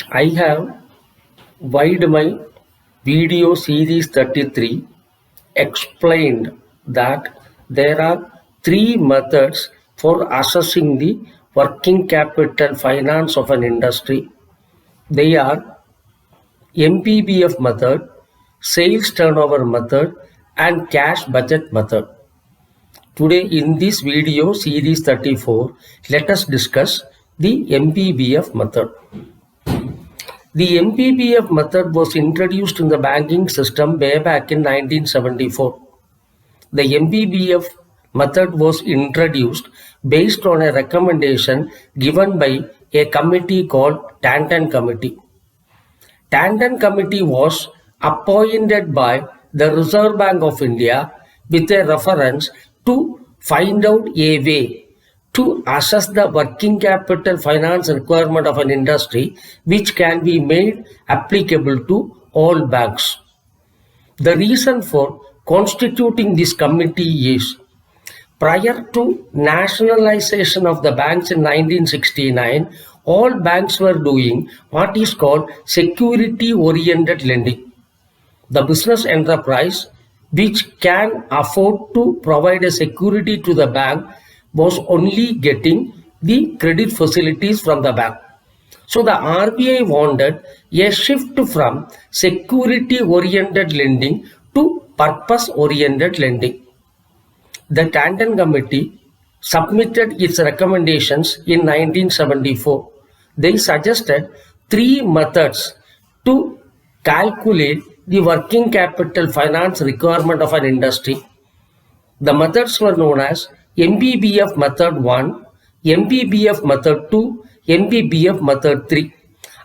I have wide my video series 33 explained that there are three methods for assessing the working capital finance of an industry. They are MPBF method, sales turnover method, and cash budget method. Today in this video series 34, let us discuss the MPBF method. The MPBF method was introduced in the banking system way back in 1974. The MPBF method was introduced based on a recommendation given by a committee called Tanton Committee. Tanton Committee was appointed by the Reserve Bank of India with a reference to find out a way to assess the working capital finance requirement of an industry which can be made applicable to all banks. The reason for constituting this committee is prior to nationalization of the banks in 1969, all banks were doing what is called security-oriented lending. The business enterprise which can afford to provide a security to the bank was only getting the credit facilities from the bank. So the RBI wanted a shift from security-oriented lending to purpose-oriented lending. The Tanton Committee submitted its recommendations in 1974. They suggested three methods to calculate the working capital finance requirement of an industry. The methods were known as MPBF method 1, MPBF method 2, MPBF method 3.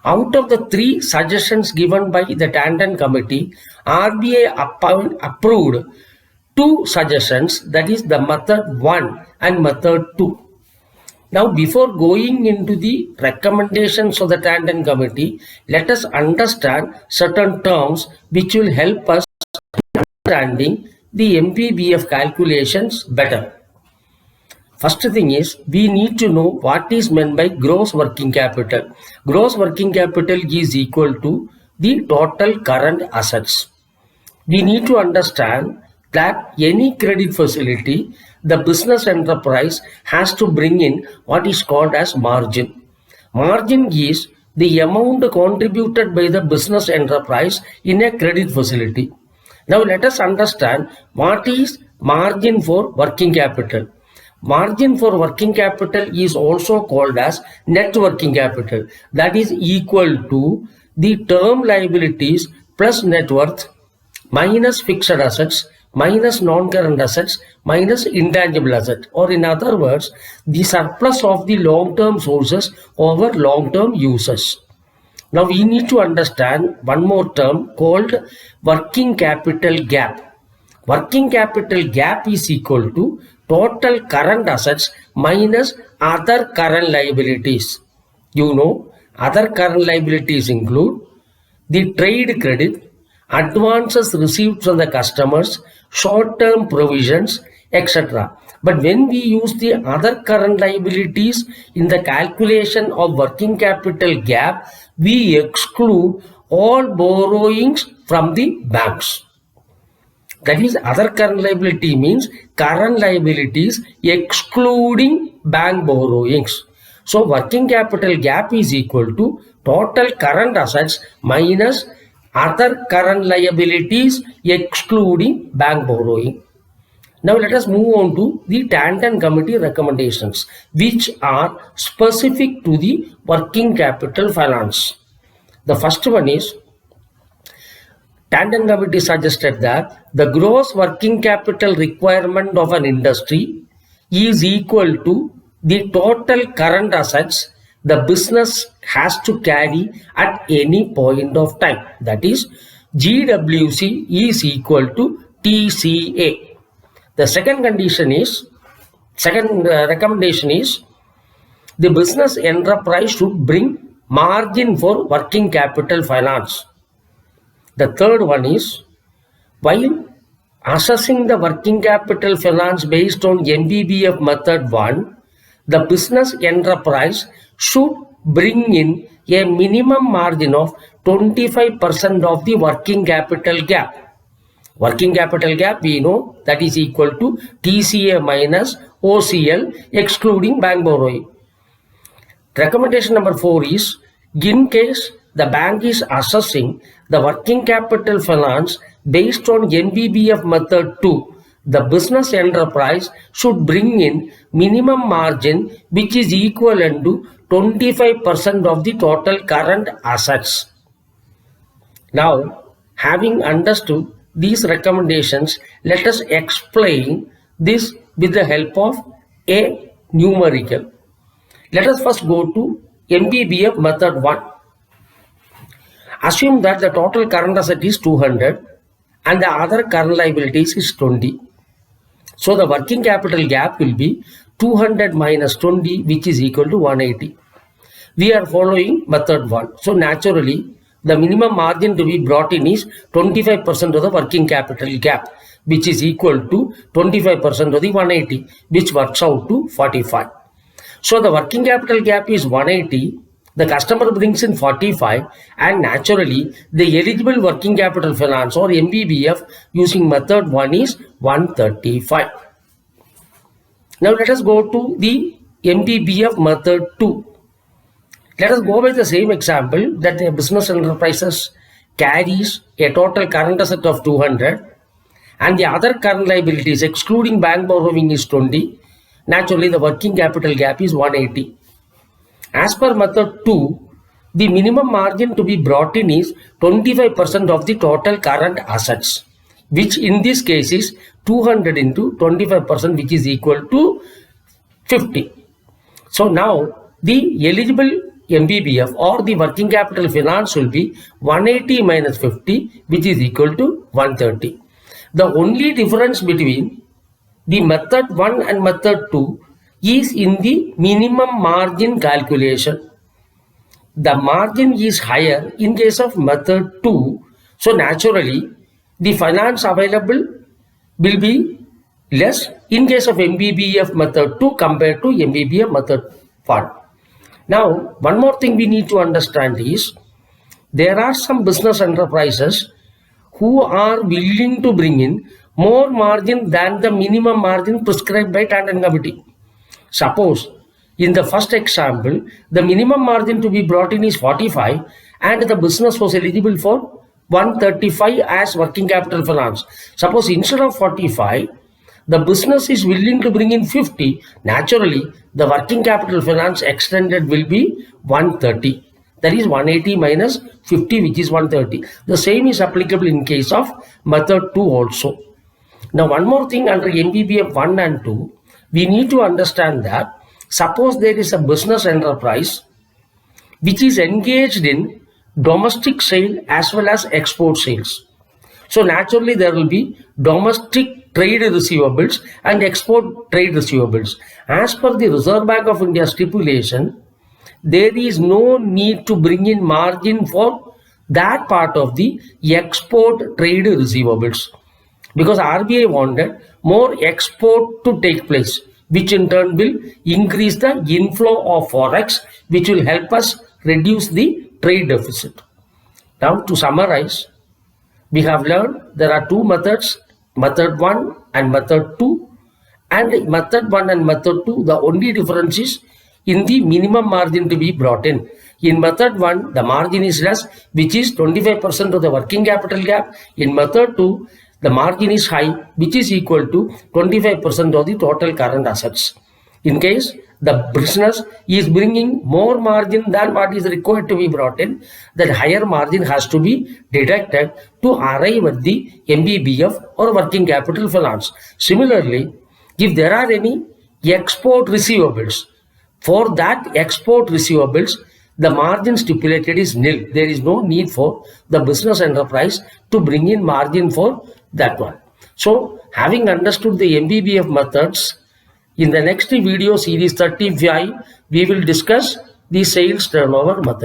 Out of the three suggestions given by the Tanton Committee, RBI approved two suggestions, that is the method 1 and method 2. Now, before going into the recommendations of the Tanton Committee, let us understand certain terms which will help us understanding the MPBF calculations better. First thing is, we need to know what is meant by gross working capital. Gross working capital is equal to the total current assets. We need to understand that any credit facility, the business enterprise has to bring in what is called as margin. Margin is the amount contributed by the business enterprise in a credit facility. Now let us understand what is margin for working capital. Margin for working capital is also called as net working capital. That is equal to the term liabilities plus net worth minus fixed assets minus non-current assets minus intangible assets, or in other words, the surplus of the long-term sources over long-term uses. Now we need to understand one more term called working capital gap. Working capital gap is equal to total current assets minus other current liabilities. You know, other current liabilities include the trade credit, advances received from the customers, short-term provisions, etc. But when we use the other current liabilities in the calculation of working capital gap, we exclude all borrowings from the banks. That is, other current liability means current liabilities excluding bank borrowings. So working capital gap is equal to total current assets minus other current liabilities excluding bank borrowing. Now let us move on to the Tanton Committee recommendations, which are specific to the working capital finance. The first one is, Tanton Committee suggested that the gross working capital requirement of an industry is equal to the total current assets the business has to carry at any point of time. That is, GWC is equal to TCA. The second recommendation is, the business enterprise should bring margin for working capital finance. The third one is, while assessing the working capital finance based on MPBF method 1, the business enterprise should bring in a minimum margin of 25% of the working capital gap. Working capital gap, we know that is equal to TCA minus OCL excluding bank borrowing. Recommendation number 4 is, in case the bank is assessing the working capital finance based on MBBF method 2, the business enterprise should bring in minimum margin which is equivalent to 25% of the total current assets. Now, having understood these recommendations, let us explain this with the help of a numerical. Let us first go to MBBF method 1. Assume that the total current asset is 200 and the other current liabilities is 20. So the working capital gap will be 200 minus 20, which is equal to 180. We are following method 1. So naturally, the minimum margin to be brought in is 25% of the working capital gap, which is equal to 25% of the 180, which works out to 45. So the working capital gap is 180. The customer brings in 45, and naturally the eligible working capital finance or MBBF using method 1 is 135. Now let us go to the MBBF method 2. Let us go by the same example that the business enterprises carries a total current asset of 200 and the other current liabilities excluding bank borrowing is 20. Naturally the working capital gap is 180. As per method 2, the minimum margin to be brought in is 25% of the total current assets, which in this case is 200 into 25%, which is equal to 50. So now the eligible MBBF or the working capital finance will be 180 minus 50, which is equal to 130. The only difference between the method 1 and method 2 is in the minimum margin calculation. The margin is higher in case of method 2. So naturally, the finance available will be less in case of MBBF method 2 compared to MBBF method 1. Now, one more thing we need to understand is, there are some business enterprises who are willing to bring in more margin than the minimum margin prescribed by Tandon Committee. Suppose in the first example, the minimum margin to be brought in is 45 and the business was eligible for 135 as working capital finance. Suppose instead of 45, the business is willing to bring in 50. Naturally, the working capital finance extended will be 130. That is 180 minus 50, which is 130. The same is applicable in case of method 2 also. Now, one more thing under MBBF 1 and 2, we need to understand that suppose there is a business enterprise which is engaged in domestic sale as well as export sales. So naturally there will be domestic trade receivables and export trade receivables. As per the Reserve Bank of India stipulation, there is no need to bring in margin for that part of the export trade receivables, because RBI wanted more export to take place, which in turn will increase the inflow of forex, which will help us reduce the trade deficit. Now to summarize, we have learned there are two methods, method 1 and method 2. And method 1 and method 2, the only difference is in the minimum margin to be brought in. In method 1, the margin is less, which is 25% of the working capital gap. In method 2, the margin is high, which is equal to 25% of the total current assets. In case the business is bringing more margin than what is required to be brought in, that higher margin has to be deducted to arrive at the MBBF or working capital finance. Similarly, if there are any export receivables, for that export receivables, the margin stipulated is nil. There is no need for the business enterprise to bring in margin for that one. So, having understood the MBBF methods, in the next video series 35, we will discuss the sales turnover method.